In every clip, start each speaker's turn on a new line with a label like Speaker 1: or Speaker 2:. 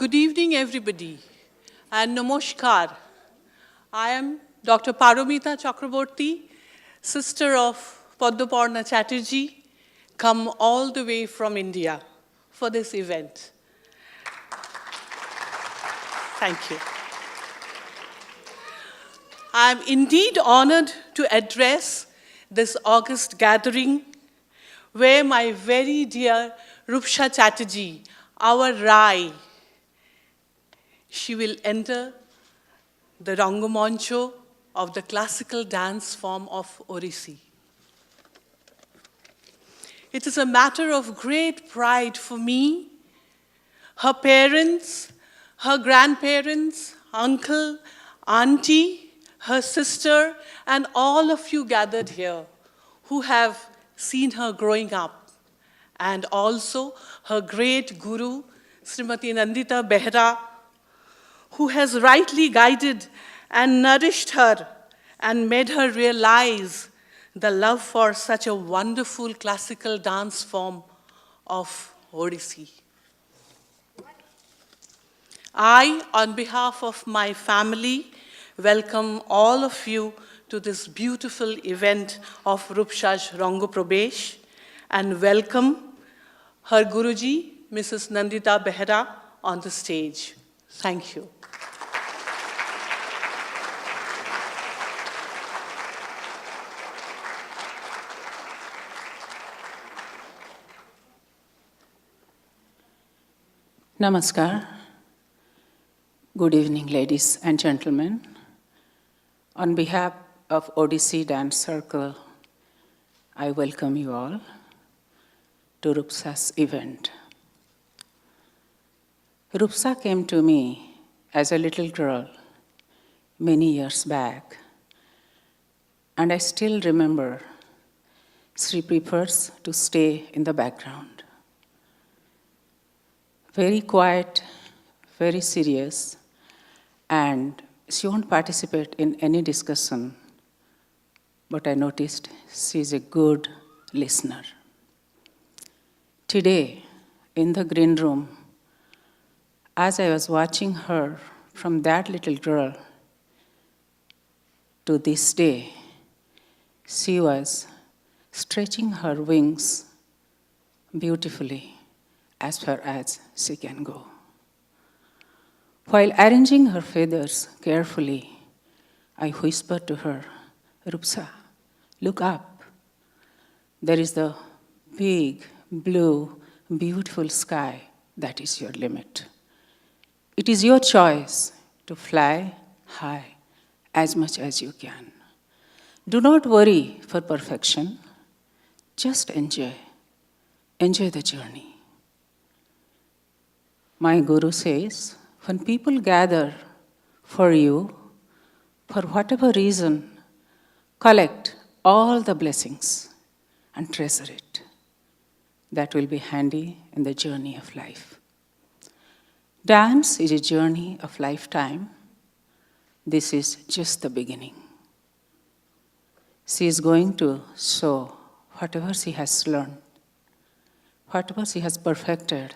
Speaker 1: Good evening, everybody, and namaskar. I am Dr. Paromita Chakraborty, sister of Padmaparna Chatterjee, come all the way from India for this event. Thank you. I am indeed honored to address this august gathering where my very dear Roopsha Chatterjee, our Rai, she will enter the Rangamancho of the classical dance form of Odissi. It is a matter of great pride for me, her parents, her grandparents, uncle, auntie, her sister, and all of you gathered here who have seen her growing up, and also her great guru, Srimati Nandita Behera, who has rightly guided and nourished her and made her realize the love for such a wonderful classical dance form of Odissi. I, on behalf of my family, welcome all of you to this beautiful event of Roopsha's Rango Prabesh, and welcome her Guruji, Mrs. Nandita Behera, on the stage. Thank you.
Speaker 2: Namaskar. Good evening, ladies and gentlemen. On behalf of Odissi Dance Circle, I welcome you all to Roopsha's event. Roopsha came to me as a little girl many years back, and I still remember she prefers to stay in the background. Very quiet, very serious, and she won't participate in any discussion, but I noticed she's a good listener. Today, in the green room, as I was watching her from that little girl to this day, she was stretching her wings beautifully as far as she can go. While arranging her feathers carefully, I whispered to her, "Roopsha, look up. There is the big, blue, beautiful sky that is your limit. It is your choice to fly high as much as you can. Do not worry for perfection. Just enjoy. Enjoy the journey." My Guru says, when people gather for you, for whatever reason, collect all the blessings and treasure it. That will be handy in the journey of life. Dance is a journey of lifetime. This is just the beginning. She is going to show whatever she has learned, whatever she has perfected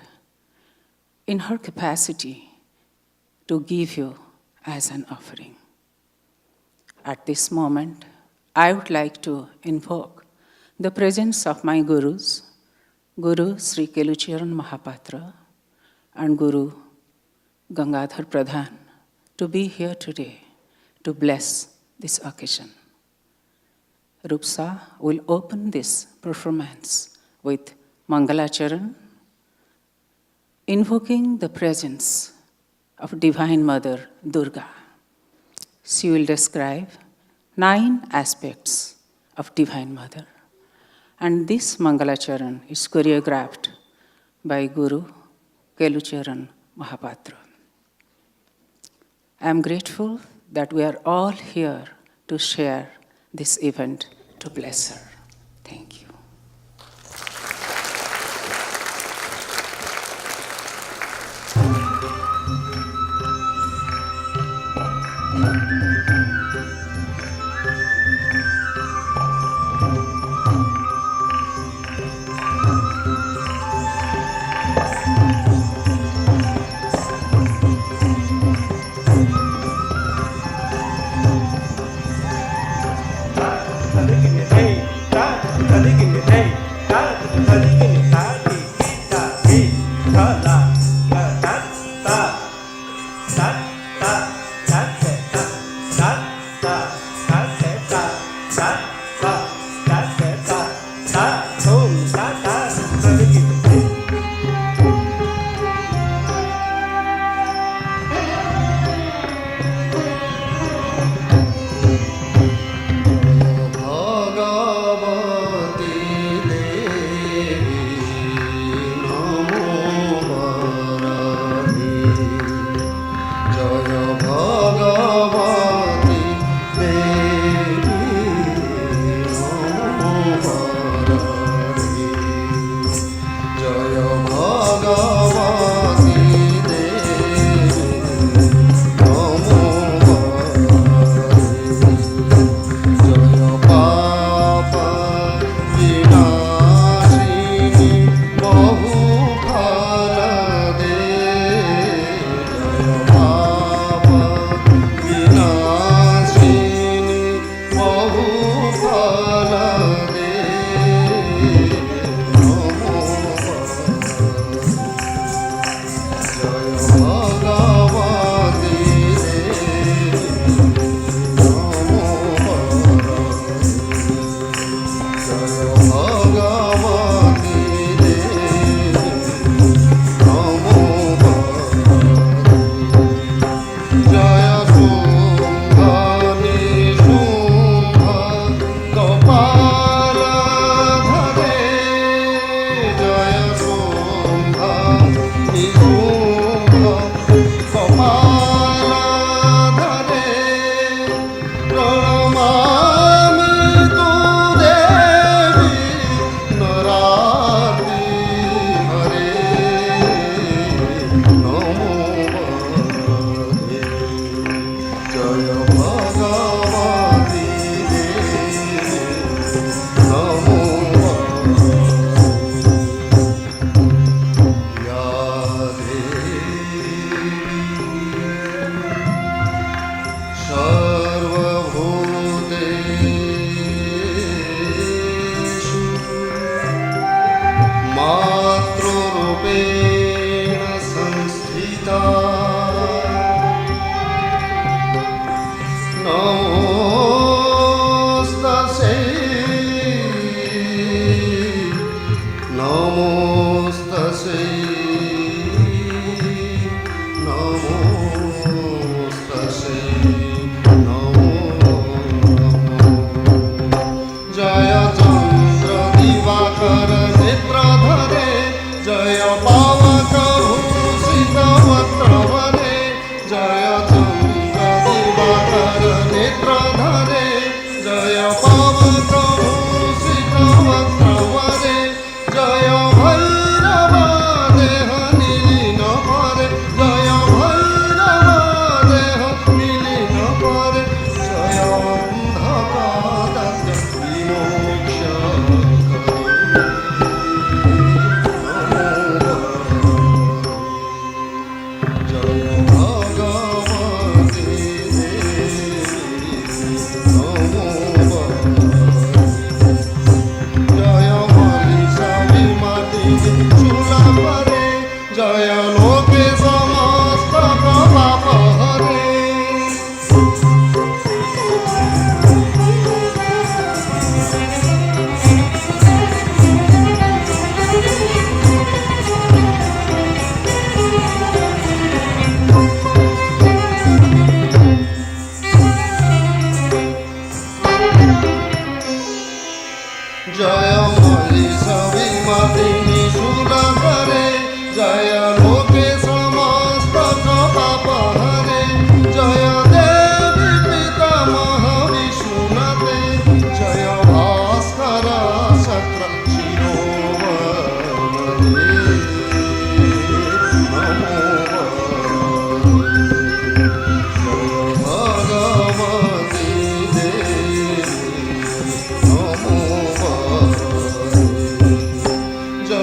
Speaker 2: in her capacity to give you as an offering. At this moment, I would like to invoke the presence of my gurus, Guru Sri Kelucharan Mahapatra and Guru Gangadhar Pradhan, to be here today to bless this occasion. Roopsha will open this performance with Mangalacharan, invoking the presence of Divine Mother Durga. She will describe 9 aspects of Divine Mother. And this Mangalacharan is choreographed by Guru Kelucharan Mahapatra. I am grateful that we are all here to share this event to bless her. Thank you.
Speaker 3: जय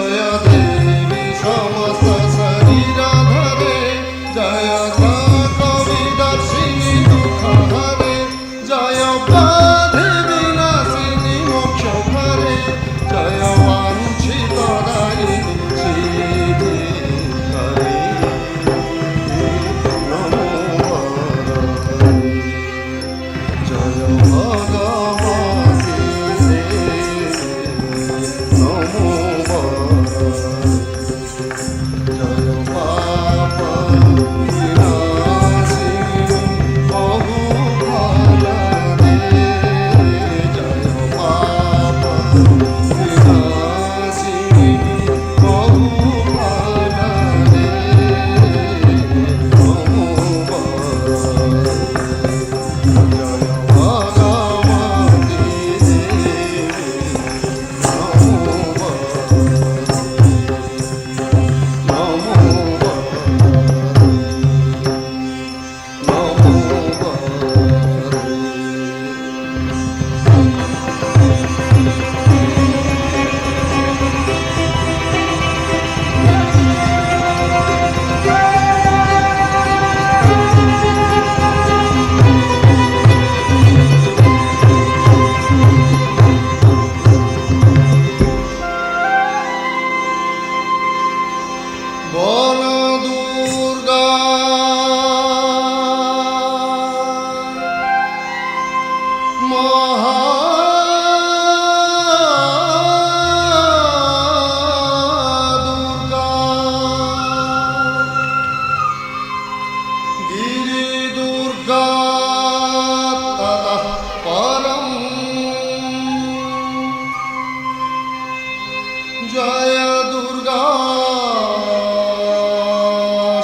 Speaker 3: জয় দুর্গা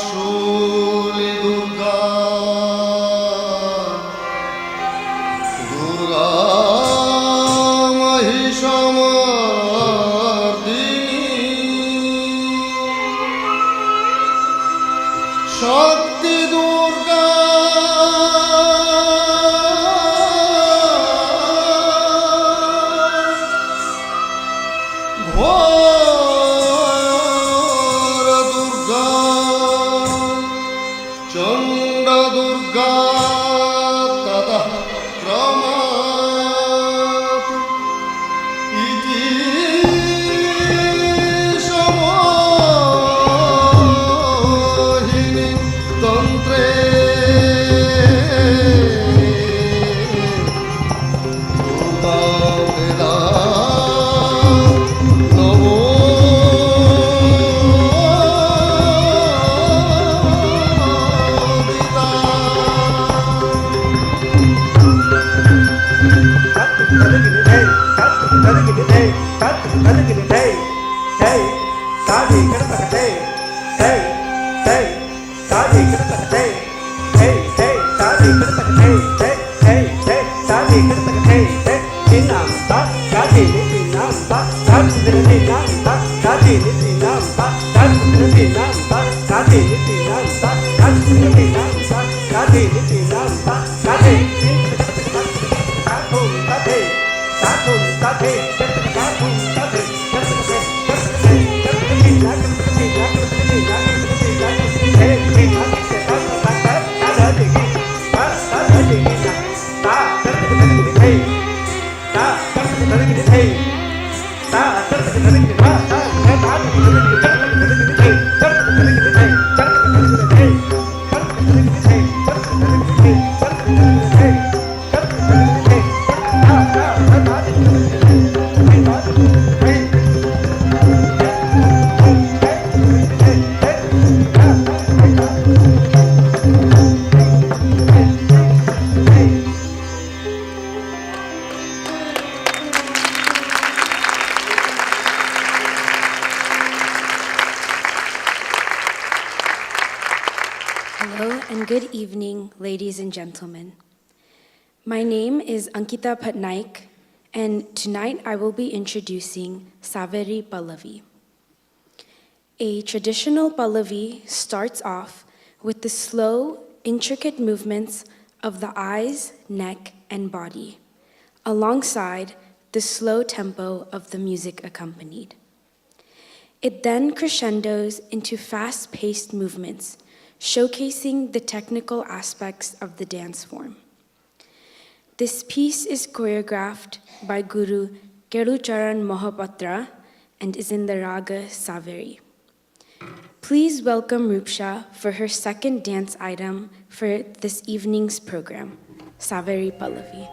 Speaker 3: শূলি দুর্গা দুর্গা মহিষমর্দিনী শক্তি দুর্গা ঘোর দুর্গা চণ্ড দুর্গা ততঃ ক্রমাৎ ইতি সমোহিনী তন্ত্রে রূপা বেদা নমো
Speaker 4: Hello and good evening, ladies and gentlemen. My name is Ankita Patnaik, and tonight I will be introducing Saveri Pallavi. A traditional Pallavi starts off with the slow, intricate movements of the eyes, neck, and body, alongside the slow tempo of the music accompanied. It then crescendos into fast-paced movements, showcasing the technical aspects of the dance form. This piece is choreographed by Guru Kerucharan Mohapatra and is in the raga Saveri. Please welcome Roopsha for her second dance item for this evening's program, Saveri Pallavi.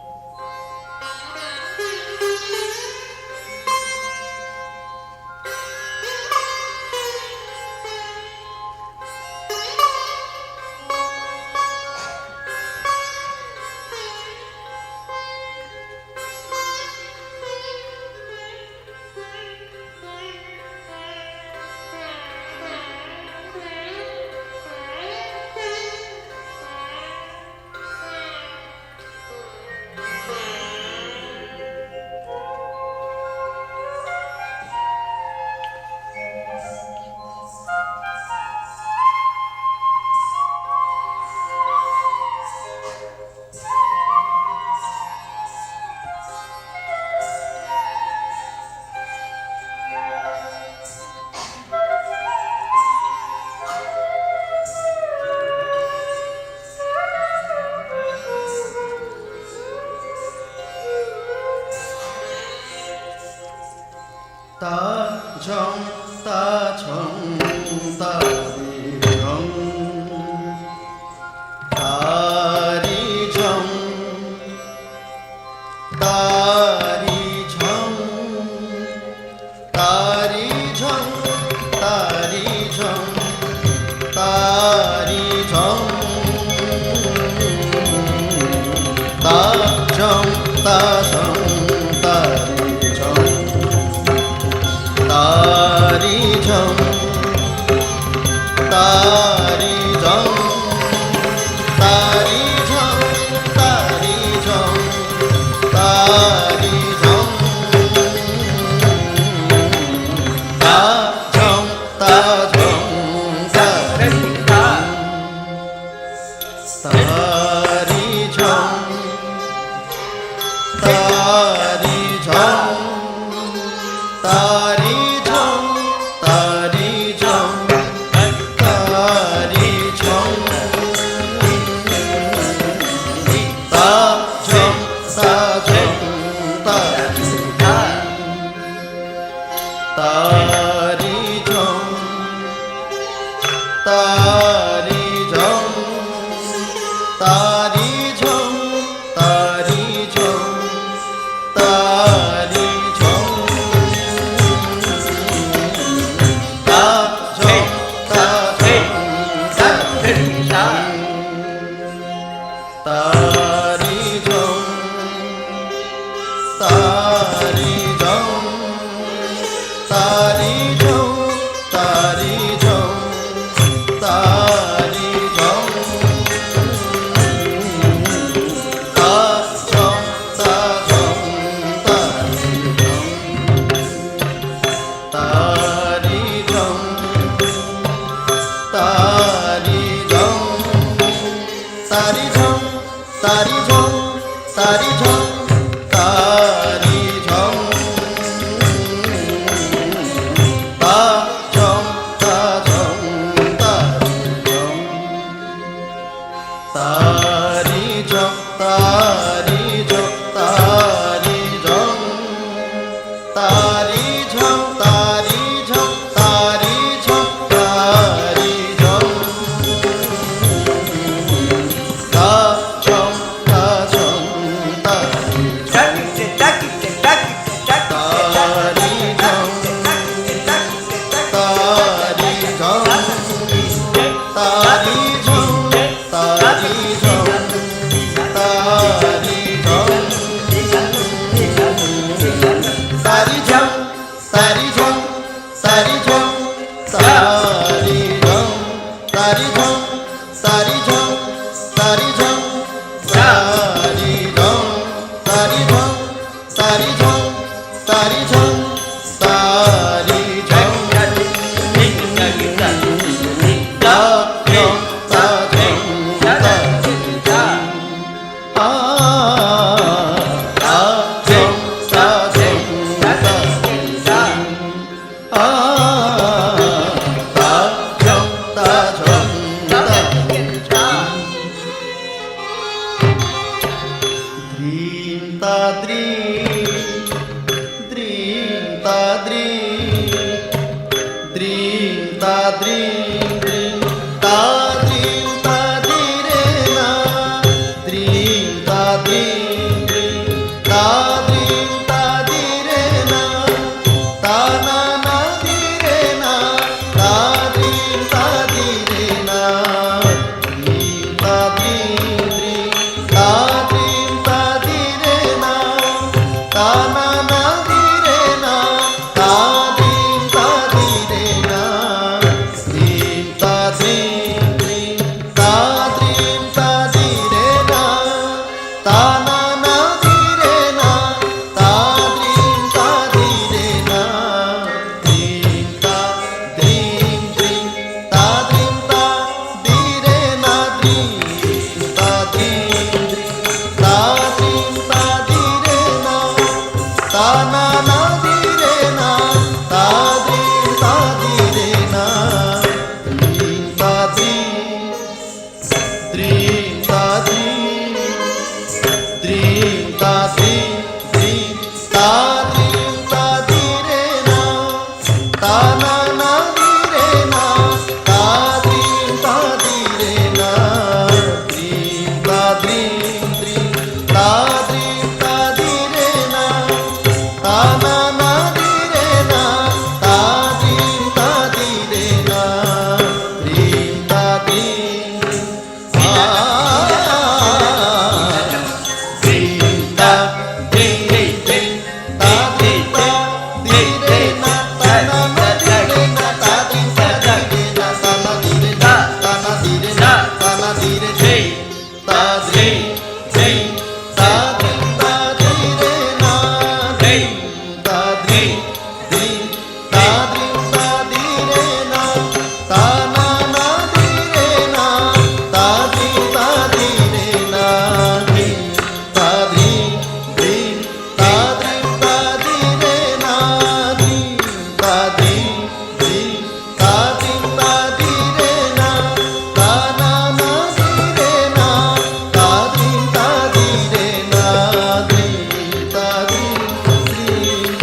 Speaker 3: ta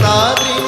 Speaker 3: Tadrim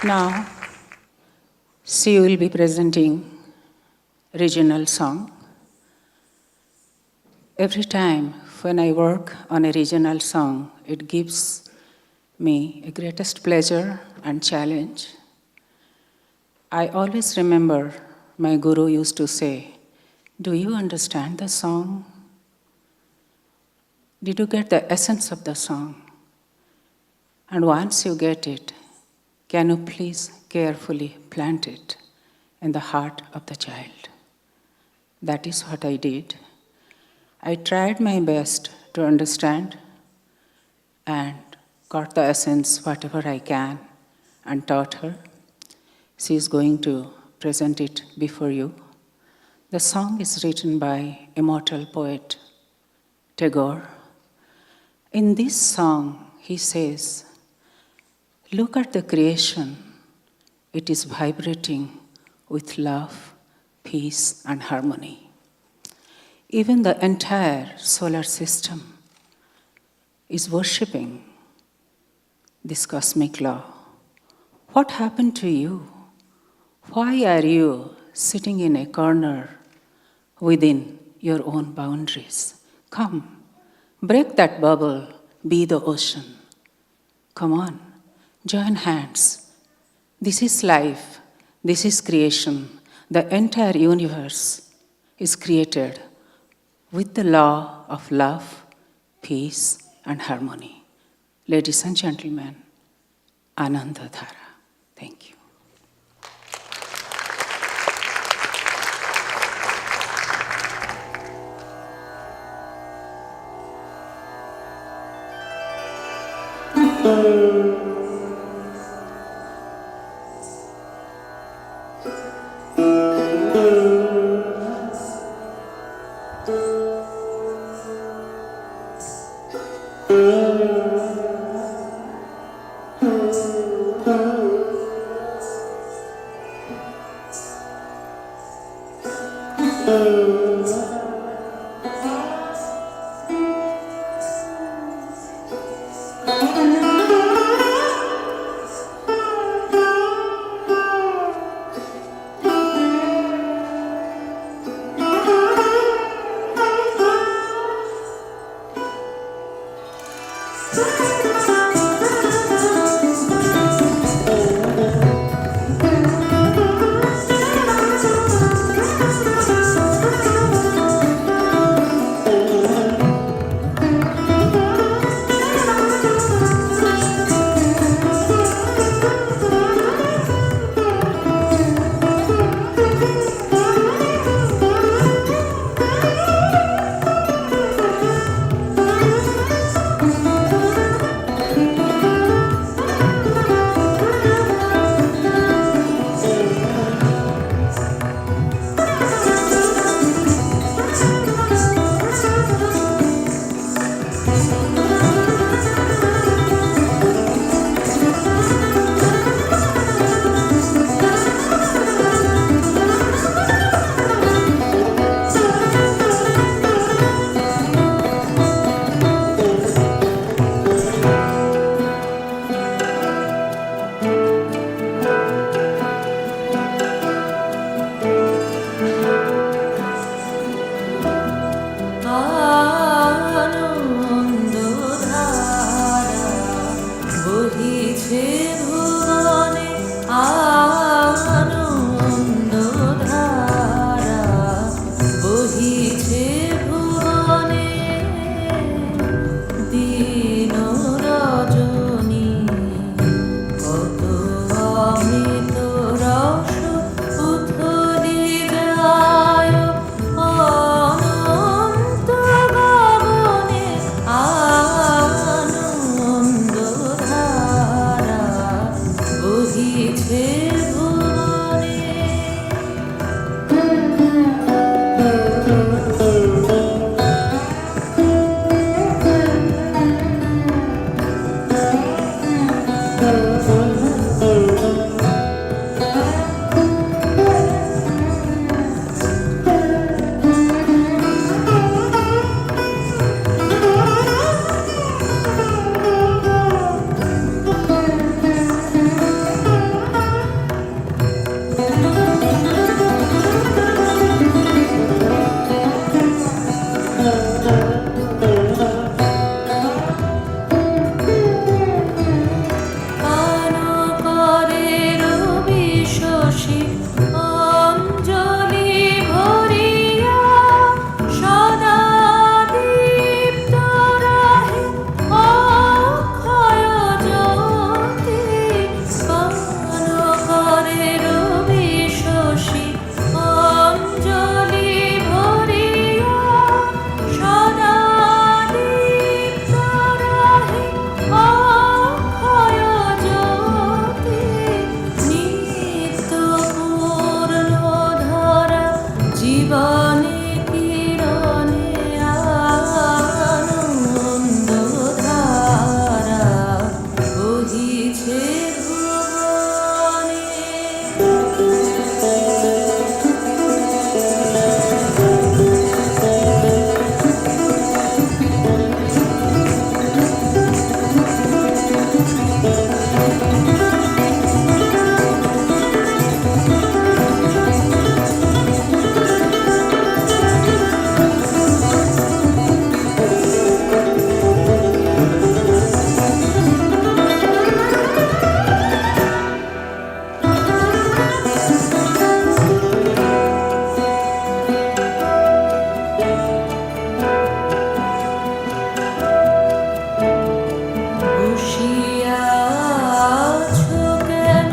Speaker 2: Now, she will be presenting regional song. Every time when I work on a regional song, it gives me a greatest pleasure and challenge. I always remember my guru used to say, "Do you understand the song? Did you get the essence of the song? And once you get it, can you please carefully plant it in the heart of the child?" That is what I did. I tried my best to understand and got the essence whatever I can and taught her. She is going to present it before you. The song is written by immortal poet Tagore. In this song, he says, "Look at the creation. It is vibrating with love, peace, and harmony. Even the entire solar system is worshipping this cosmic law. What happened to you? Why are you sitting in a corner within your own boundaries? Come, break that bubble, be the ocean. Come on, join hands. This is life, this is creation. The entire universe is created with the law of love, peace, and harmony." Ladies and gentlemen, Anandadhara. Thank you.
Speaker 5: বহিছে ভুবনে আনন্দ ধারা, বহিছে ভুবনে দিন রজনী, কত অমৃত রস উথলি যায় অনন্ত গগনে আনন্দ ধারা, বহিছে ভুবনে। পান করে রবি শশী অঞ্জলি ভরিয়া, সদা দীপ্ত রহে অক্ষয় জ্যোতি। পান করে রবি শশী অঞ্জলি ভরিয়া, সদা দীপ্ত রহে অক্ষয় জ্যোতি। নিত্য পূর্ণ ধরা জীবনে কিরণে আনন্দ ধারা, বহিছে ভুবনে। বসিয়া আছো কেন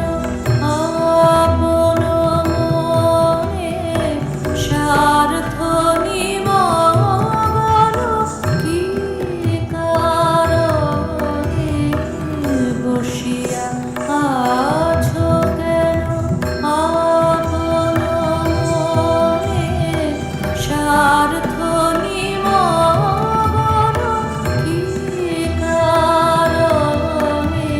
Speaker 5: আপন মনে, স্বার্থ নিমগ্ন কি কারণে? বসিয়া আছো কেন আপন মনে, স্বার্থ নিমগ্ন কি কারণে?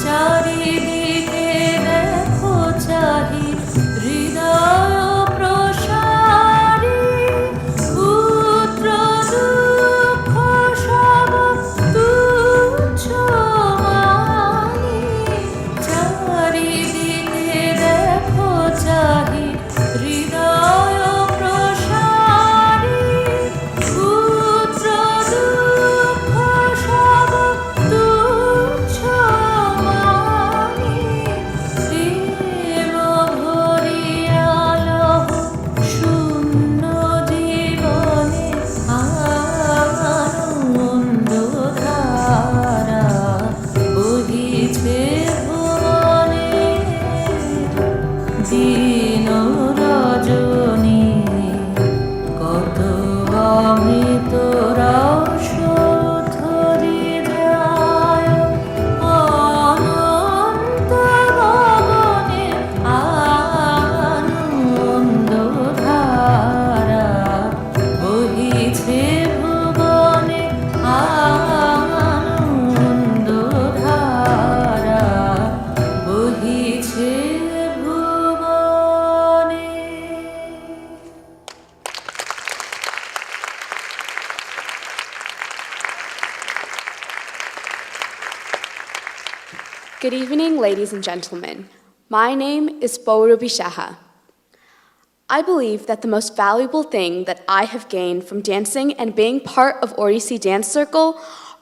Speaker 5: চারিদিকে দেখো চাহি হৃদয় প্রসারী, পুত্র দুঃখ সব তুচ্ছ মানি। চারিদিকে দেখো চাহি হৃদয় প্রসারী, পুত্র দুঃখ সব তুচ্ছ মানি। প্রেম ভরিয়া লহ শূন্য জীবনে আনন্দ ধারা, বহিছে ভুবনে দিন রজনী, কত অমৃত রস উথলি যায় অনন্ত গগনে আনন্দ ধারা, বহিছে ভুবনে আনন্দ ধারা, বহিছে ভুবনে।
Speaker 6: Good evening, ladies and gentlemen. My name is Roopsha. I believe that the most valuable thing that I have gained from dancing and being part of Odissi Dance Circle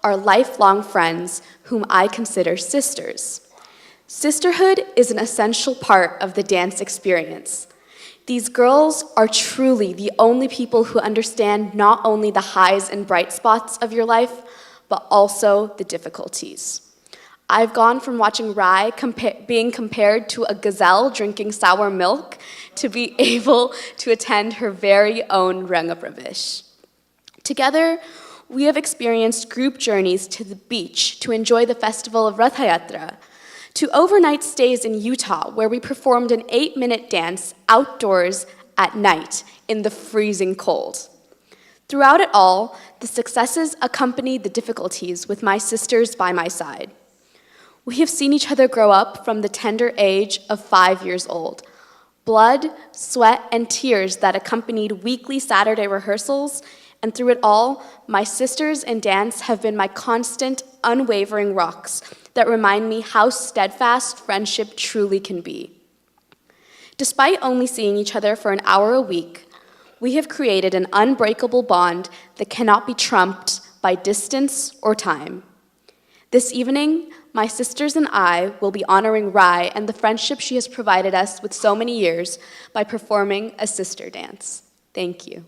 Speaker 6: are lifelong friends whom I consider sisters. Sisterhood is an essential part of the dance experience. These girls are truly the only people who understand not only the highs and bright spots of your life, but also the difficulties. I've gone from watching Rai being compared to a gazelle drinking sour milk to be able to attend her very own Rangapravesh. Together, we have experienced group journeys to the beach to enjoy the festival of Ratha Yatra, to overnight stays in Utah where we performed an 8-minute dance outdoors at night in the freezing cold. Throughout it all, the successes accompanied the difficulties with my sisters by my side. We have seen each other grow up from the tender age of 5 years old. Blood, sweat, and tears that accompanied weekly Saturday rehearsals, and through it all, my sisters in dance have been my constant, unwavering rocks that remind me how steadfast friendship truly can be. Despite only seeing each other for an hour a week, we have created an unbreakable bond that cannot be trumped by distance or time. This evening, my sisters and I will be honoring Rai and the friendship she has provided us with so many years by performing a sister dance. Thank you.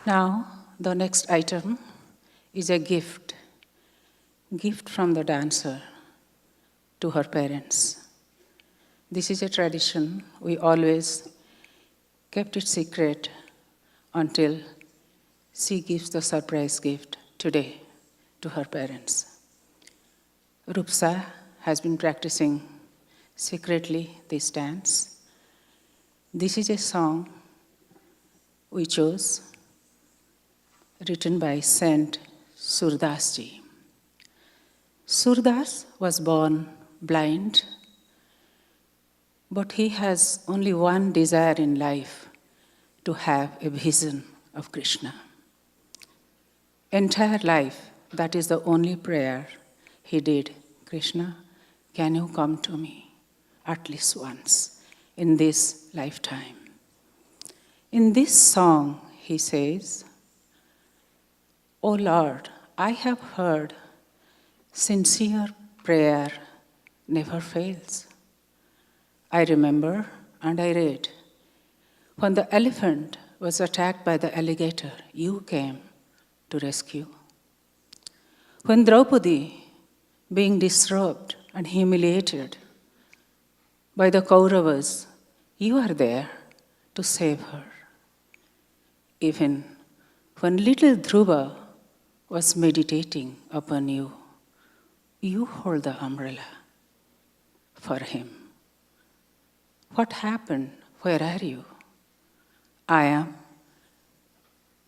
Speaker 2: Now, the next item is a gift from the dancer to her parents. This is a tradition. We always kept it secret until she gives the surprise gift today to her parents. Roopsha has been practicing secretly this dance. This is a song we chose, written by Saint Surdas ji. Surdas was born blind, but he has only one desire in life, to have a vision of Krishna. Entire life, that is the only prayer he did. Krishna, can you come to me at least once in this lifetime? In this song, he says, O Lord, I have heard sincere prayer never fails. I remember and I read, when the elephant was attacked by the alligator, you came to rescue. When Draupadi, being disrobed and humiliated by the Kauravas, you are there to save her. Even when little Dhruva was meditating upon you, you hold the umbrella for him. What happened? Where are you? I am.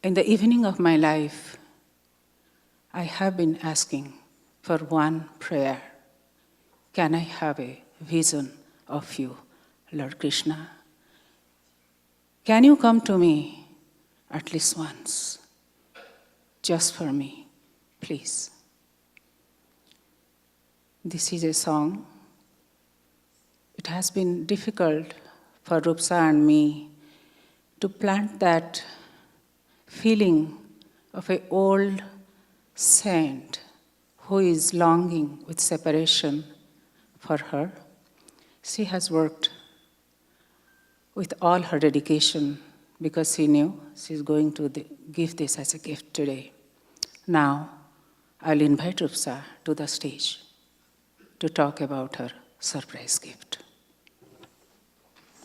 Speaker 2: In the evening of my life, I have been asking for one prayer. Can I have a vision of you, Lord Krishna? Can you come to me at least once? Just for me, please. This is a song. It has been difficult for Roopsha and me to plant that feeling of an old saint who is longing with separation for her. She has worked with all her dedication because she knew she's going to give this as a gift today. Now, I'll invite Roopsha to the stage to talk about her surprise gift.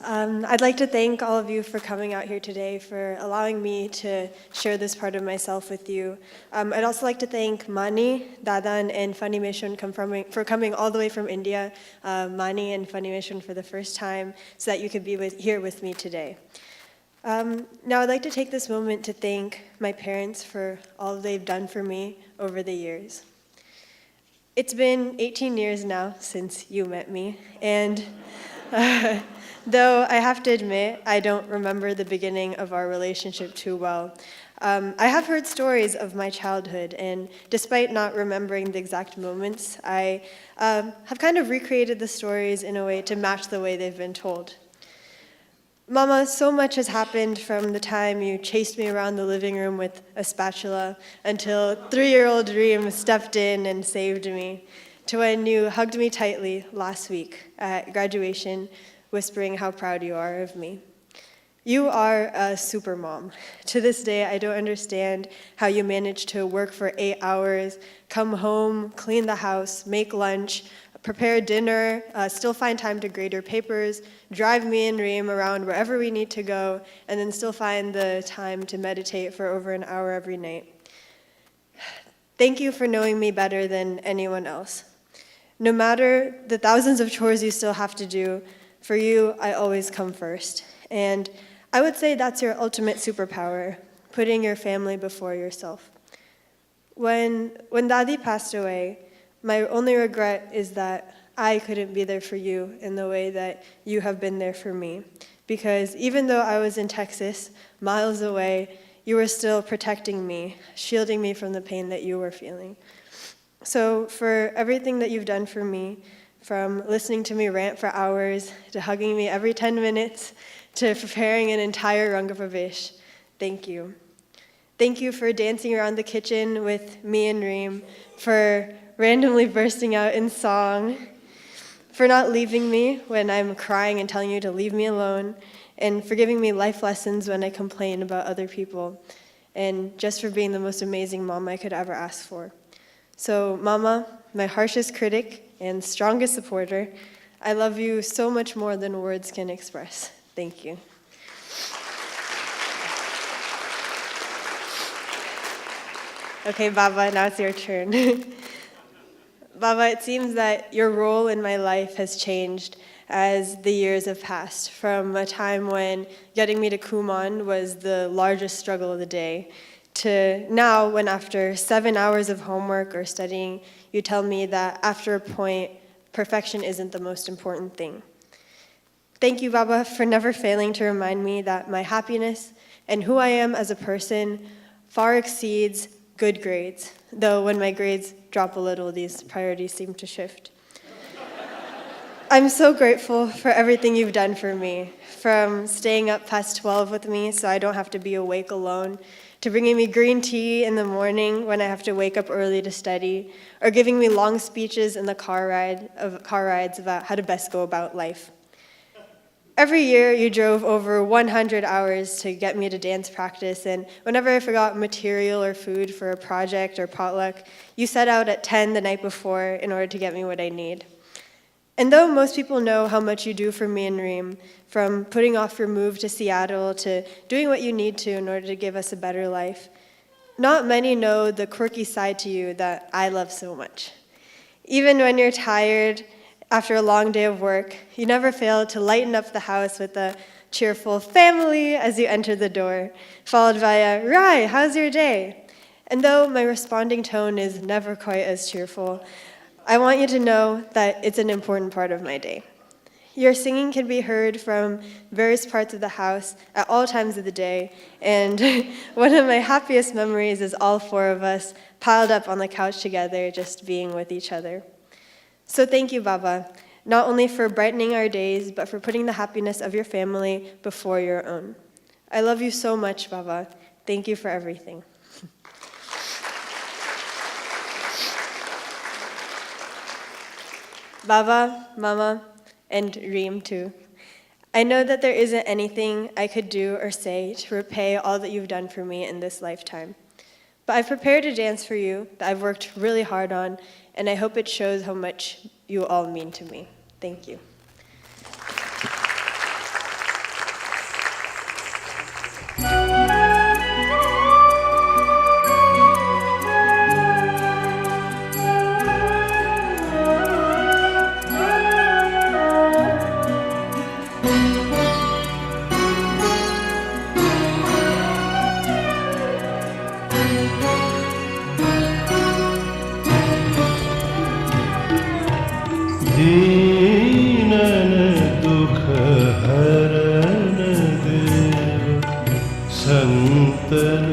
Speaker 7: I'd like to thank all of you for coming out here today, for allowing me to share this part of myself with you. I'd also like to thank Mani, Dadan, and Funimation for coming all the way from India, Mani and Funimation for the first time, so that you could be here with me today. Now I'd like to take this moment to thank my parents for all they've done for me over the years. It's been 18 years now since you met me, and though I have to admit, I don't remember the beginning of our relationship too well. I have heard stories of my childhood, and despite not remembering the exact moments, I have kind of recreated the stories in a way to match the way they've been told. Mama, so much has happened from the time you chased me around the living room with a spatula until 3-year-old Reem stepped in and saved me, to when you hugged me tightly last week at graduation, whispering how proud you are of me. You are a super mom. To this day, I don't understand how you manage to work for 8 hours, come home, clean the house, make lunch, prepare dinner, still find time to grade your papers, drive me and Reem around wherever we need to go, and then still find the time to meditate for over an hour every night. Thank you for knowing me better than anyone else. No matter the thousands of chores you still have to do, for you, I always come first. And I would say that's your ultimate superpower, putting your family before yourself. When Dadi passed away, my only regret is that I couldn't be there for you in the way that you have been there for me. Because even though I was in Texas, miles away, you were still protecting me, shielding me from the pain that you were feeling. So for everything that you've done for me, from listening to me rant for hours, to hugging me every 10 minutes, to preparing an entire Ranga Pravesh, thank you. Thank you for dancing around the kitchen with me and Reem, for randomly bursting out in song, for not leaving me when I'm crying and telling you to leave me alone, and for giving me life lessons when I complain about other people, and just for being the most amazing mom I could ever ask for. So, Mama, my harshest critic and strongest supporter, I love you so much more than words can express. Thank you. Okay, Baba, now it's your turn. Baba, it seems that your role in my life has changed as the years have passed, from a time when getting me to Kumon was the largest struggle of the day, to now when after 7 hours of homework or studying, you tell me that after a point, perfection isn't the most important thing. Thank you, Baba, for never failing to remind me that my happiness and who I am as a person far exceeds good grades, though when my grades drop a little, these priorities seem to shift. I'm so grateful for everything you've done for me, from staying up past 12 with me so I don't have to be awake alone, to bringing me green tea in the morning when I have to wake up early to study, or giving me long speeches in the car rides about how to best go about life. Every year, you drove over 100 hours to get me to dance practice, and whenever I forgot material or food for a project or potluck, you set out at 10 the night before in order to get me what I need. And though most people know how much you do for me and Reem, from putting off your move to Seattle to doing what you need to in order to give us a better life, not many know the quirky side to you that I love so much. Even when you're tired, after a long day of work, you never fail to lighten up the house with a cheerful family as you enter the door, followed by a, "Rai, how's your day?" And though my responding tone is never quite as cheerful, I want you to know that it's an important part of my day. Your singing can be heard from various parts of the house at all times of the day, and one of my happiest memories is all four of us piled up on the couch together, just being with each other. So thank you, Baba, not only for brightening our days, but for putting the happiness of your family before your own. I love you so much, Baba. Thank you for everything. Baba, Mama, and Reem too. I know that there isn't anything I could do or say to repay all that you've done for me in this lifetime. But I've prepared a dance for you that I've worked really hard on, and I hope it shows how much you all mean to me. Thank you.
Speaker 3: दीनन दुख हरन देव संतन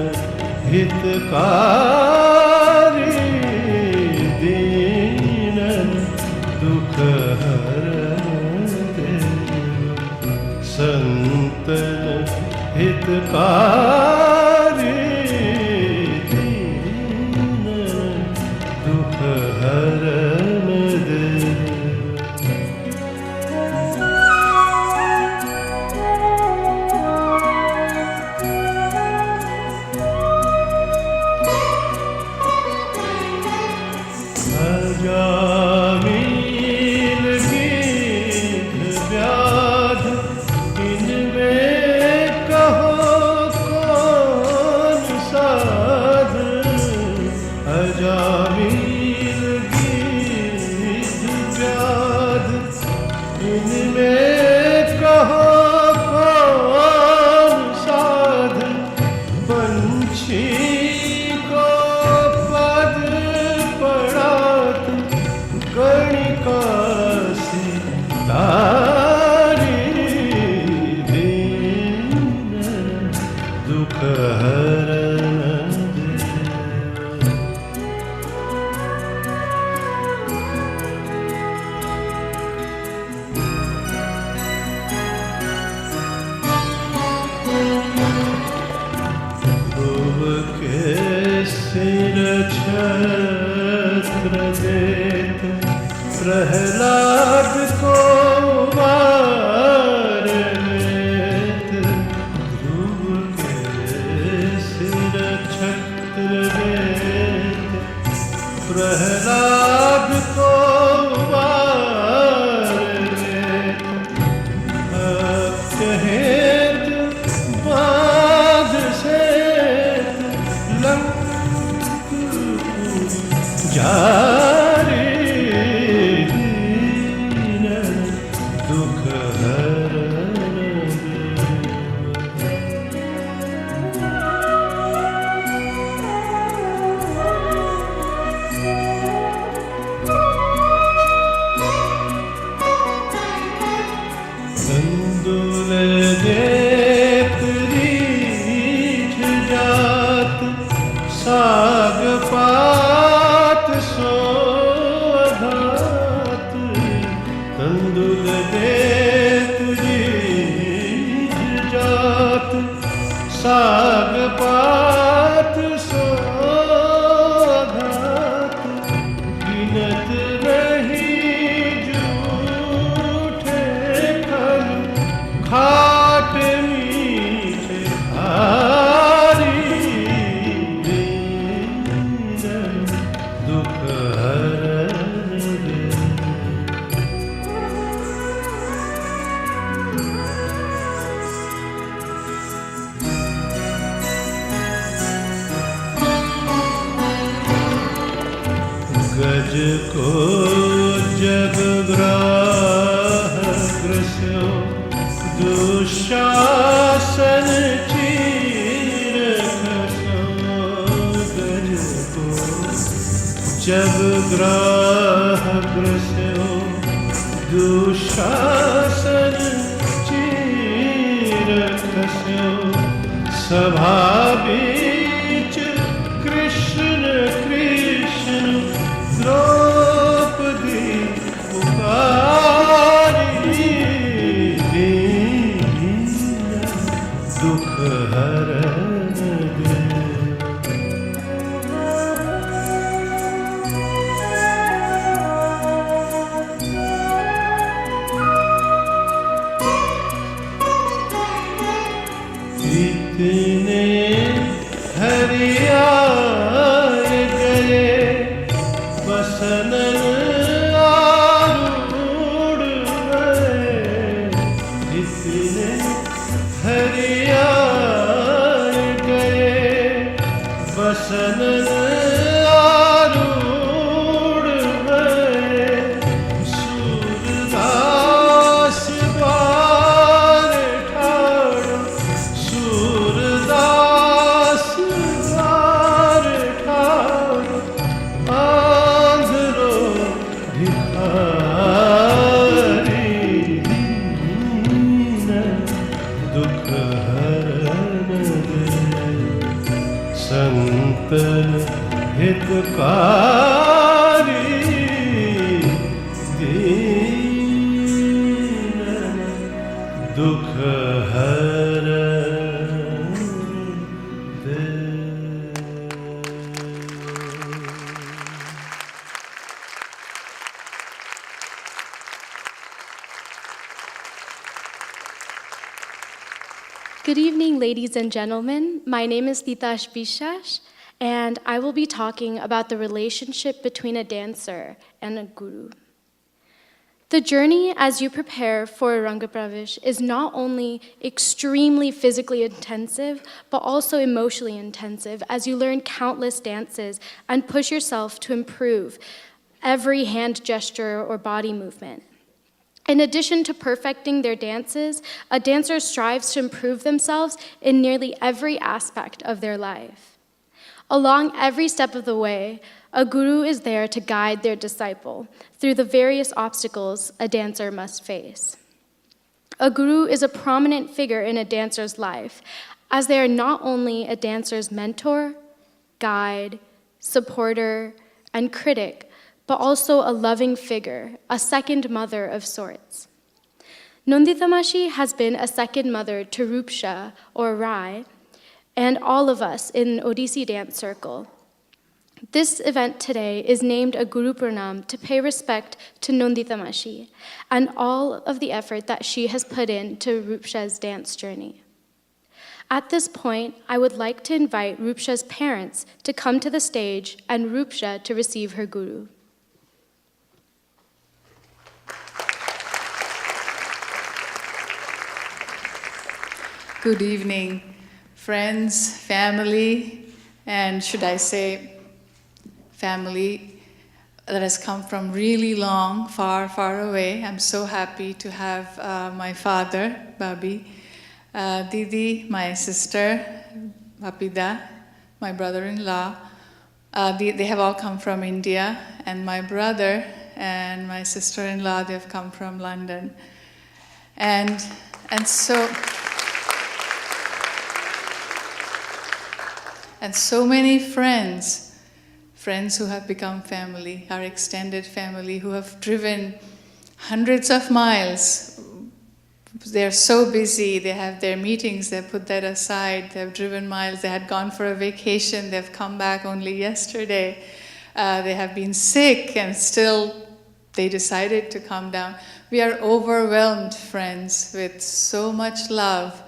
Speaker 3: हितकारी दीनन दुख हरन देव संतन हितकारी दीनन दुख हरन देव अजामिल गीत व्याध इनमें कहो कौन साध अजामिल गीत व्याध इनमें कहो कौन साध पंछी को पद पड़ात गणिका से तारी दीन दुख हरन देव ध्रुव के सिर छत्र देत प्रहलाद को वार लेत ध्रुव के सिर छत्र देत प्रहलाद को वार लेत कहेत बाध से जारी दीन दुख साग पात सोघात गिनत नहीं जूठे फल खाट मीठे भारी दीन दुख हरण दे। गज को जब ग्राह ग्रस्यो दुशासन चीर खसो। गज को जब ग्राह ग्रस्यो दुशासन चीर खसो। सभा बीच कृष्ण कृष्ण द्रौपदी पुकारी दीन दुख हरण दे। इतने हरियाए गए बसनन आरूढ़ गए। इतने हरियाए गए बसनन आरूढ़ गए। सूरदास बार ठाड़ो सूरदास बार ठाड़ो आंधरो भिखारी दीन दुख हरण दे। संत हितकारी दीन दुख हरण दे।
Speaker 6: Good evening, ladies and gentlemen. My name is Titash Bishash, and I will be talking about the relationship between a dancer and a guru. The journey as you prepare for Ranga Pravesh is not only extremely physically intensive, but also emotionally intensive as you learn countless dances and push yourself to improve every hand gesture or body movement. In addition to perfecting their dances, a dancer strives to improve themselves in nearly every aspect of their life. Along every step of the way, a guru is there to guide their disciple through the various obstacles a dancer must face. A guru is a prominent figure in a dancer's life, as they are not only a dancer's mentor, guide, supporter, and critic, but also a loving figure, a second mother of sorts. Nandita Mashi has been a second mother to Roopsha, or Rai, and all of us in Odissi dance circle. This event today is named a GuruPranam to pay respect to Nandita Mashi and all of the effort that she has put into Roopsha's dance journey. At this point, I would like to invite Roopsha's parents to come to the stage and Roopsha to receive her guru.
Speaker 8: Good evening, friends, family, and should I say family that has come from really long, far, far away. I'm so happy to have my father, Babi, Didi, my sister, Bapida, my brother-in-law. They have all come from India, and my brother and my sister-in-law, they've come from London. And so many friends who have become family, our extended family, who have driven hundreds of miles, they're so busy, they have their meetings, they put that aside, they've driven miles, they had gone for a vacation, they've come back only yesterday, they have been sick and still they decided to come down. We are overwhelmed, friends, with so much love,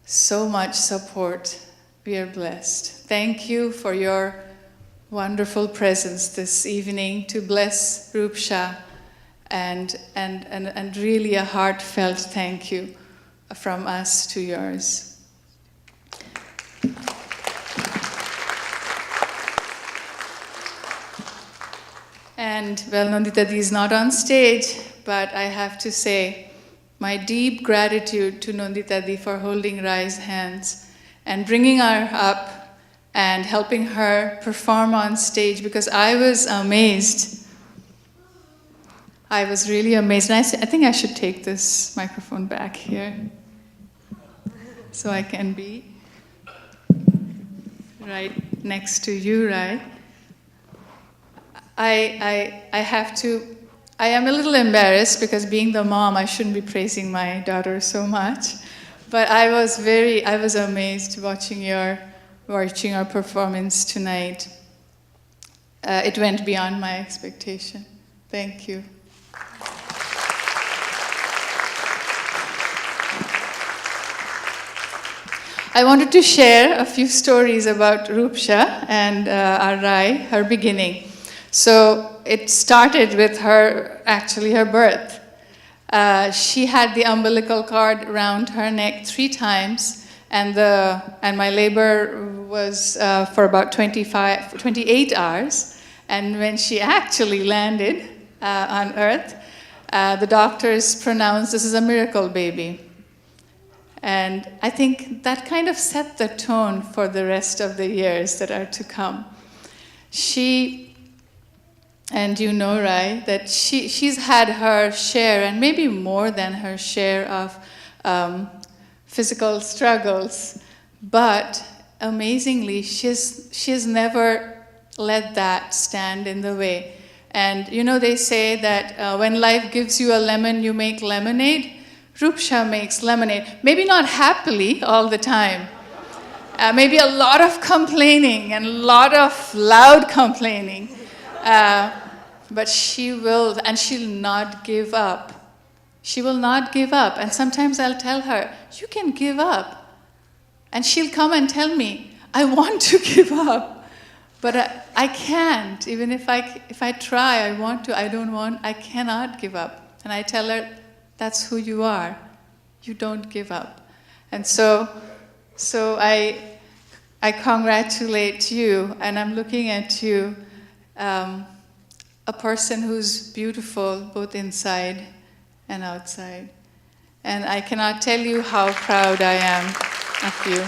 Speaker 8: so much support. We are blessed. Thank you for your wonderful presence this evening to bless Roopsha, and really a heartfelt thank you from us to yours. And well, Nandita Di is not on stage, but I have to say my deep gratitude to Nandita Di for holding Rai's hands and bringing her up and helping her perform on stage, because I was amazed. I was really amazed. And I think I should take this microphone back here so I can be right next to you, Rai. I am a little embarrassed because being the mom, I shouldn't be praising my daughter so much. But I was amazed watching our performance tonight. It went beyond my expectation. Thank you. I wanted to share a few stories about Roopsha and our Rai, her beginning. So it started with her birth. She had the umbilical cord around her neck 3 times, and my labor was for about 28 hours. And when she actually landed on Earth, the doctors pronounced this is a miracle baby. And I think that kind of set the tone for the rest of the years that are to come. And you know, Rai, that she's had her share, and maybe more than her share of physical struggles. But amazingly, she's never let that stand in the way. And you know, they say that when life gives you a lemon, you make lemonade. Roopsha makes lemonade. Maybe not happily all the time. Maybe a lot of complaining and a lot of loud complaining. But she will, and she'll not give up. She will not give up. And sometimes I'll tell her, you can give up. And she'll come and tell me, I want to give up. But I can't. Even if I try, I want to, I cannot give up. And I tell her, that's who you are. You don't give up. And so I congratulate you, and I'm looking at you, a person who's beautiful both inside and outside. And I cannot tell you how proud I am of you.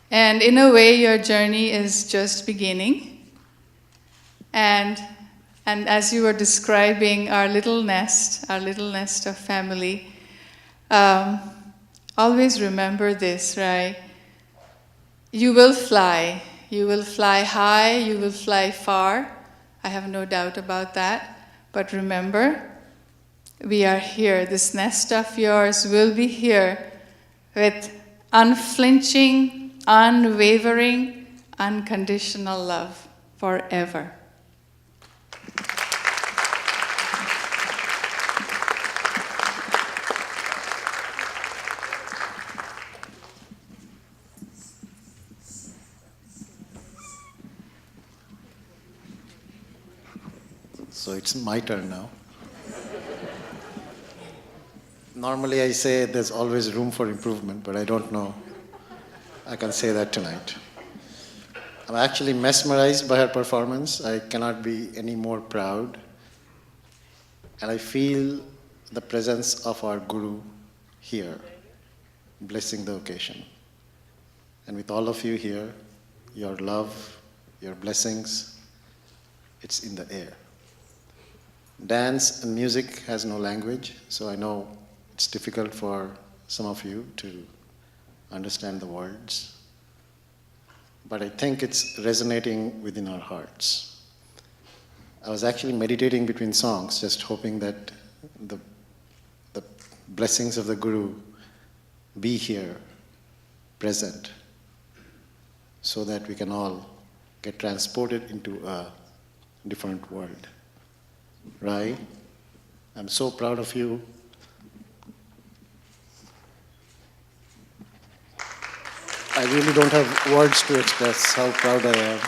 Speaker 8: And in a way, your journey is just beginning. And as you were describing our little nest of family, always remember this, right? You will fly. You will fly high, you will fly far. I have no doubt about that. But remember, we are here. This nest of yours will be here with unflinching, unwavering, unconditional love forever.
Speaker 9: So it's my turn now. Normally I say there's always room for improvement, but I don't know I can say that tonight. I'm actually mesmerized by her performance. I cannot be any more proud. And I feel the presence of our Guru here, blessing the occasion. And with all of you here, your love, your blessings, it's in the air. Dance and music has no language, so I know it's difficult for some of you to understand the words. But I think it's resonating within our hearts. I was actually meditating between songs, just hoping that the blessings of the Guru be here, present, so that we can all get transported into a different world. Rai, I'm so proud of you. I really don't have words to express how proud I am.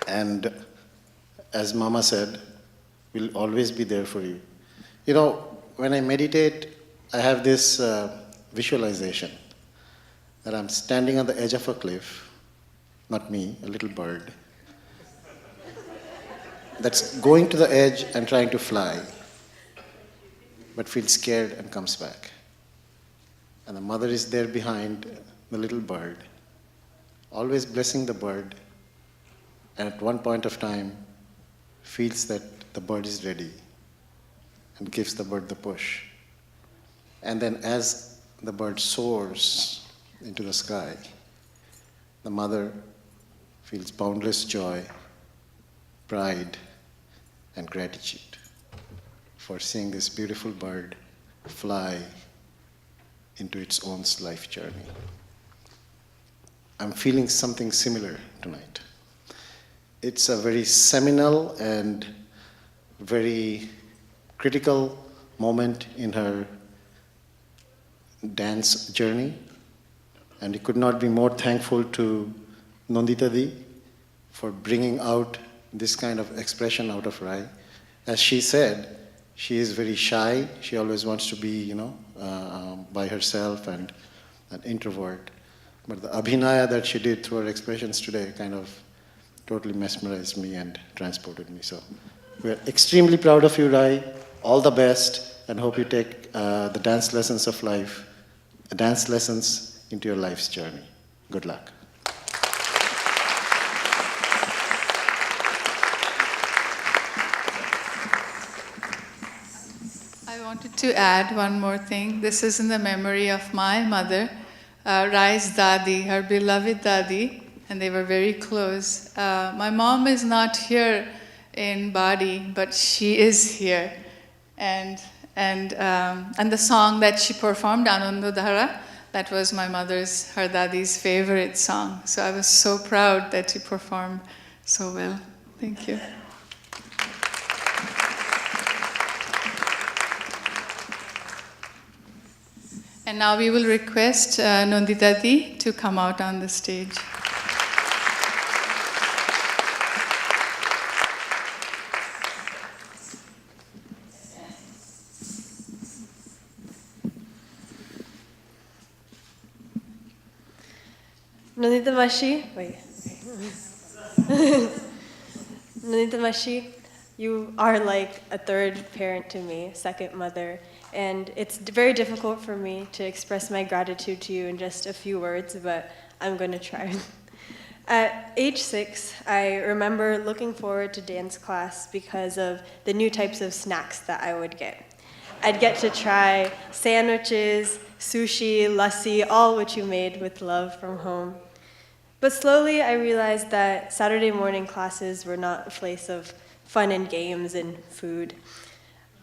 Speaker 9: And as Mama said, we'll always be there for you. You know, when I meditate, I have this visualization that I'm standing on the edge of a cliff, not me, a little bird, that's going to the edge and trying to fly, but feels scared and comes back. And the mother is there behind the little bird, always blessing the bird, and at one point of time feels that the bird is ready and gives the bird the push. And then as the bird soars into the sky, the mother feels boundless joy, pride, and gratitude for seeing this beautiful bird fly into its own life journey. I'm feeling something similar tonight. It's a very seminal and very critical moment in her dance journey, and we could not be more thankful to Nandita Di for bringing out this kind of expression out of Rai. As she said, she is very shy. She always wants to be, by herself and an introvert. But the abhinaya that she did through her expressions today kind of totally mesmerized me and transported me. So we're extremely proud of you, Rai. All the best, and hope you take the dance lessons of life, dance lessons into your life's journey. Good luck.
Speaker 8: I wanted to add one more thing. This is in the memory of my mother, Rai's Dadi, her beloved Dadi, and they were very close. My mom is not here in body, but she is here. And the song that she performed, Anandodhara, that was my mother's, her Dadi's favorite song. So I was so proud that she performed so well. Thank you. And now we will request Nandita Di to come out on the stage.
Speaker 7: Nandita Mashi, Nandita Mashi, you are like a third parent to me, second mother, and it's very difficult for me to express my gratitude to you in just a few words, but I'm going to try. At age 6, I remember looking forward to dance class because of the new types of snacks that I would get. I'd get to try sandwiches, sushi, lassi, all which you made with love from home. But slowly I realized that Saturday morning classes were not a place of fun and games and food.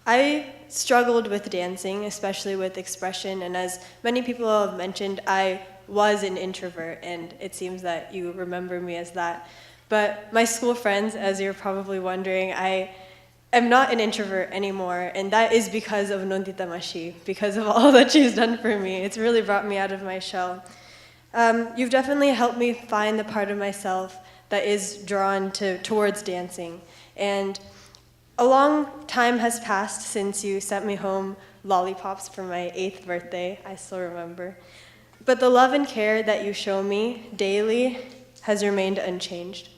Speaker 7: I struggled with dancing, especially with expression, and as many people have mentioned, I was an introvert, and it seems that you remember me as that. But my school friends, as you're probably wondering, I am not an introvert anymore, and that is because of Nandita Mashi, because of all that she's done for me. It's really brought me out of my shell. You've definitely helped me find the part of myself that is drawn towards dancing. And a long time has passed since you sent me home lollipops for my 8th birthday, I still remember. But the love and care that you show me daily has remained unchanged.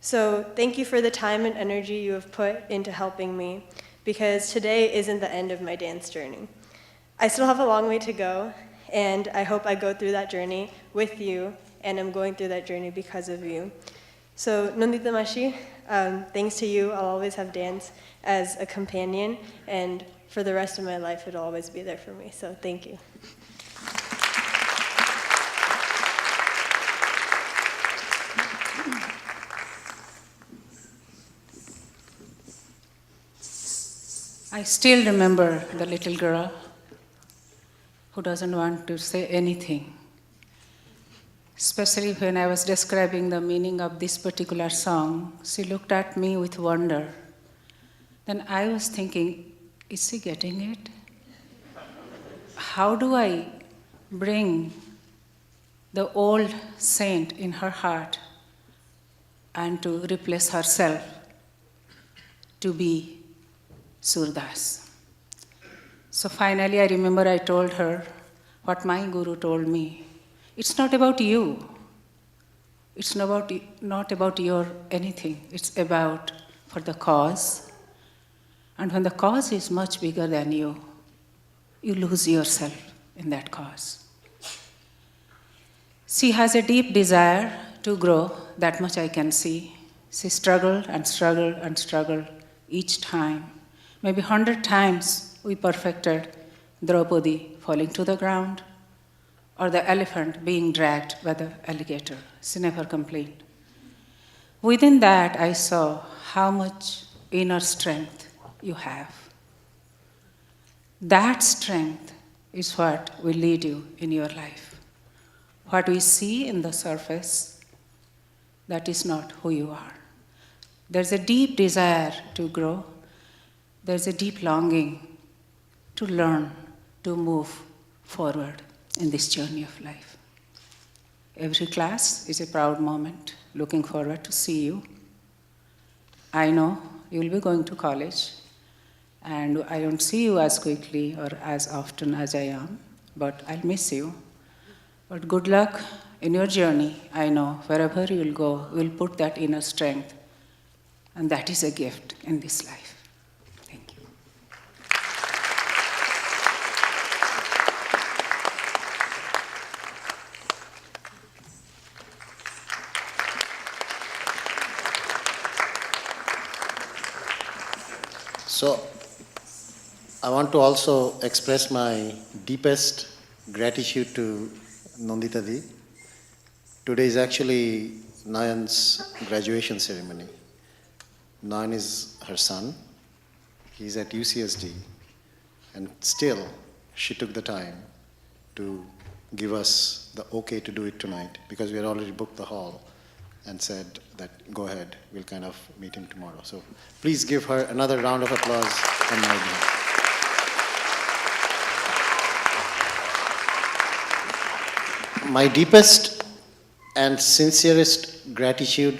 Speaker 7: So thank you for the time and energy you have put into helping me, because today isn't the end of my dance journey. I still have a long way to go, and I hope I go through that journey with you, and I'm going through that journey because of you. So Nandita Mashi, thanks to you, I'll always have dance as a companion, and for the rest of my life, it'll always be there for me. So thank you.
Speaker 2: I still remember the little girl who doesn't want to say anything. Especially when I was describing the meaning of this particular song, she looked at me with wonder. Then I was thinking, is she getting it? How do I bring the old saint in her heart and to replace herself to be Surdas? So finally I remember I told her what my guru told me. It's not about you. It's not about your anything. It's about for the cause. And when the cause is much bigger than you lose yourself in that cause. She has a deep desire to grow, that much I can see. She struggled and struggled and struggled each time. Maybe 100 times we perfected Draupadi falling to the ground or the elephant being dragged by the alligator. She never complained. Within that, I saw how much inner strength you have. That strength is what will lead you in your life. What we see in the surface, that is not who you are. There's a deep desire to grow. There's a deep longing to learn, to move forward in this journey of life. Every class is a proud moment. Looking forward to see you. I know you will be going to college, and I don't see you as quickly or as often as I am, but I'll miss you. But good luck in your journey. I know wherever you will go, you will put that inner strength, and that is a gift in this life. Thank you.
Speaker 9: So, I want to also express my deepest gratitude to Nandita Di. Today is actually Nayan's graduation ceremony. Nayan is her son. He's at UCSD. And still, she took the time to give us the okay to do it tonight because we had already booked the hall and said that go ahead, we'll kind of meet him tomorrow. So please give her another round of applause on my behalf. My deepest and sincerest gratitude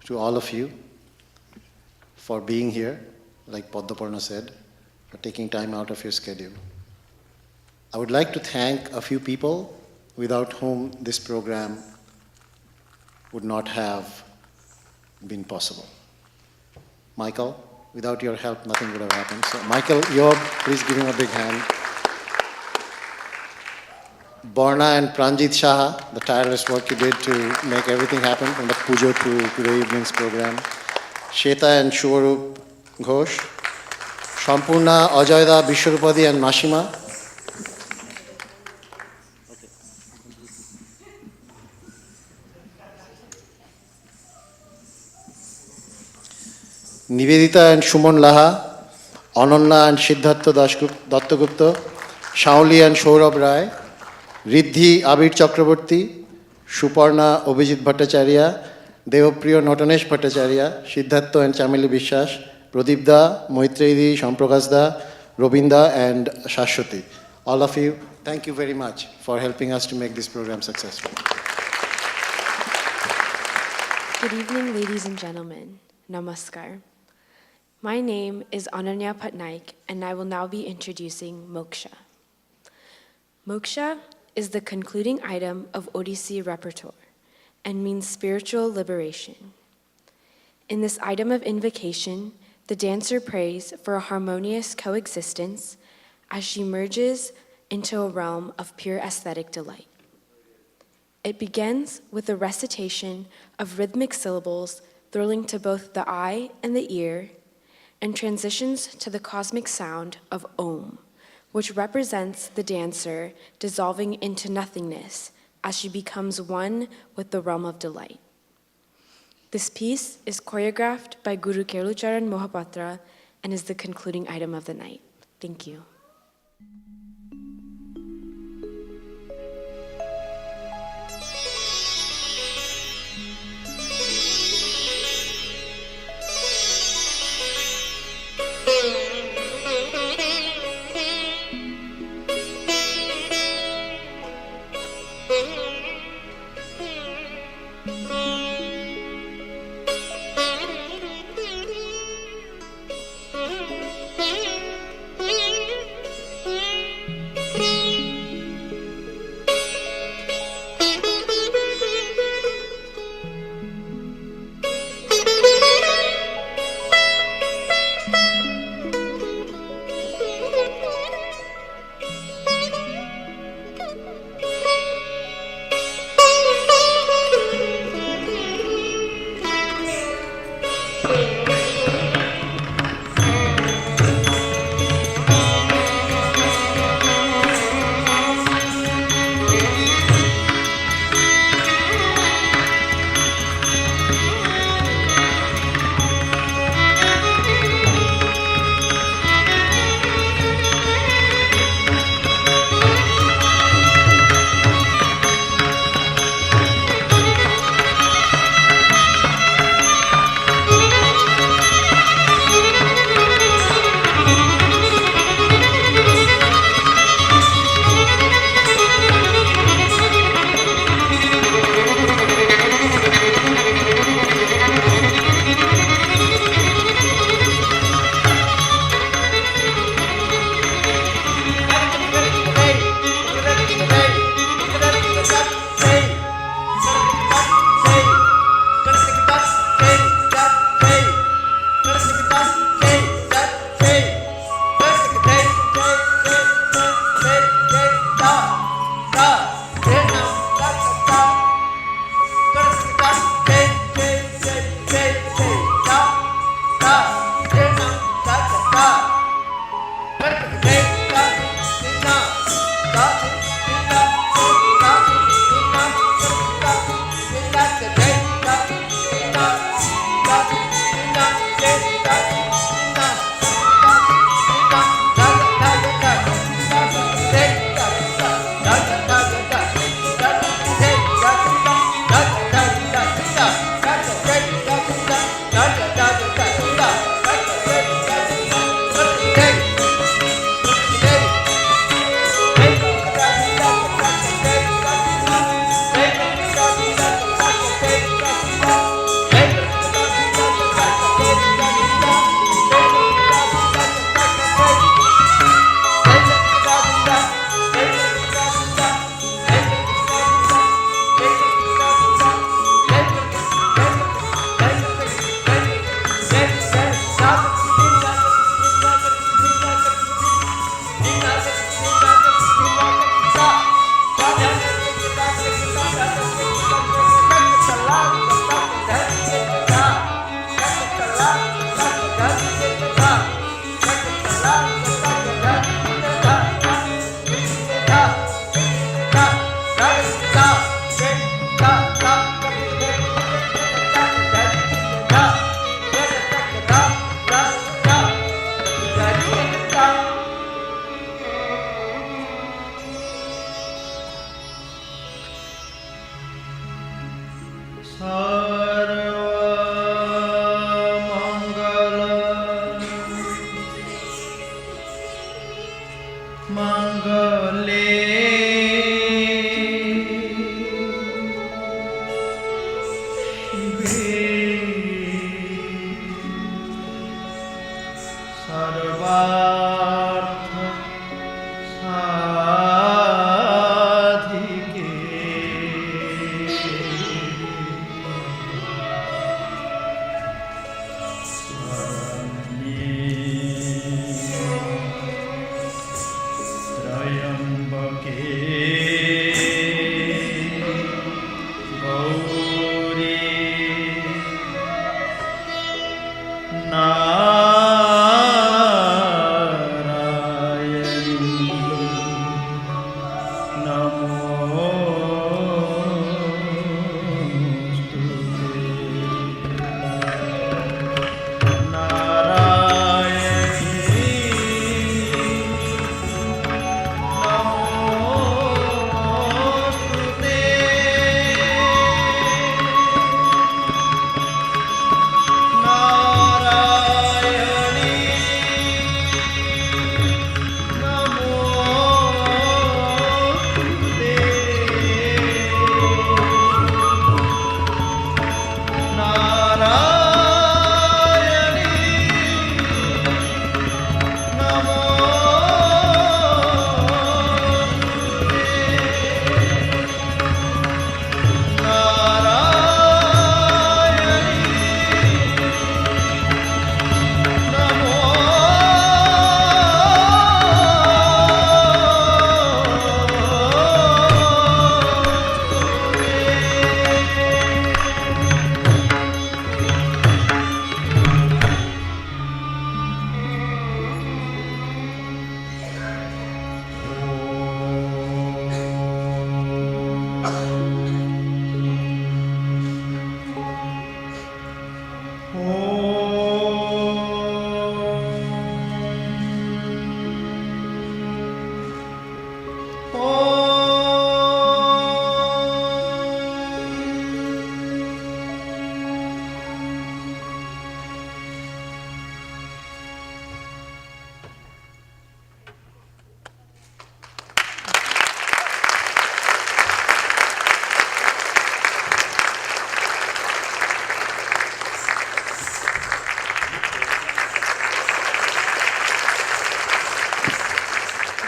Speaker 9: to all of you for being here, like Padmaparna said, for taking time out of your schedule. I would like to thank a few people without whom this program would not have been possible. Michael, without your help, nothing would have happened. So Michael, please give him a big hand. Borna and Pranjit Shaha, the tireless work you did to make everything happen from the pujo to today evening's program. Sheta and Shuvarup Ghosh. Shampurna, Ajayda, Vishwarupadi and Mashima. Nivedita and Shumon Laha, Ananya and Siddhartha Dattagupta, Shauli and Saurabh Rai, Riddhi Abir Chakraborty, Suparna Abhijit Bhattacharya, Devapriya Natanesh Bhattacharya, Siddhartha and Chamili Bishwas, Pradip Da, Moitredi, Shamprakash Da, Robinda and Shashwati. All of you, thank you very much for helping us to make this program successful.
Speaker 4: Good evening, ladies and gentlemen. Namaskar. My name is Ananya Patnaik, and I will now be introducing Moksha. Moksha is the concluding item of Odissi repertoire and means spiritual liberation. In this item of invocation, the dancer prays for a harmonious coexistence as she merges into a realm of pure aesthetic delight. It begins with a recitation of rhythmic syllables thrilling to both the eye and the ear, and transitions to the cosmic sound of Om, which represents the dancer dissolving into nothingness as she becomes one with the realm of delight. This piece is choreographed by Guru Kelucharan Mohapatra and is the concluding item of the night. Thank you.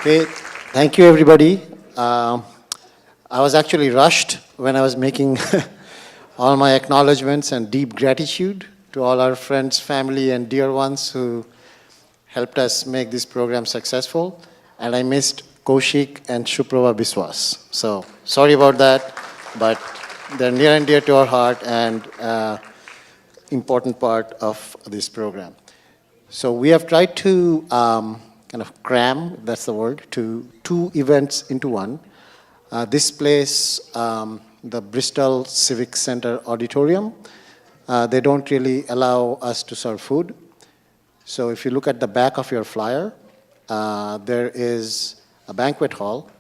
Speaker 9: Okay, thank you everybody. I was actually rushed when I was making all my acknowledgements and deep gratitude to all our friends, family, and dear ones who helped us make this program successful. And I missed Kaushik and Shuprava Biswas. So sorry about that, but they're near and dear to our heart and important part of this program. So we have tried to kind of cram, if that's the word, to 2 events into one. This place, the Bristol Civic Center Auditorium, they don't really allow us to serve food. So if you look at the back of your flyer, there is a banquet hall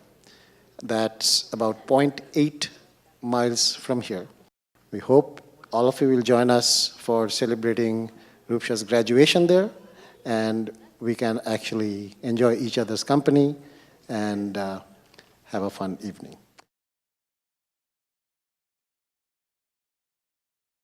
Speaker 9: that's about 0.8 miles from here. We hope all of you will join us for celebrating Roopsha's graduation there, and we can actually enjoy each other's company and have a fun evening.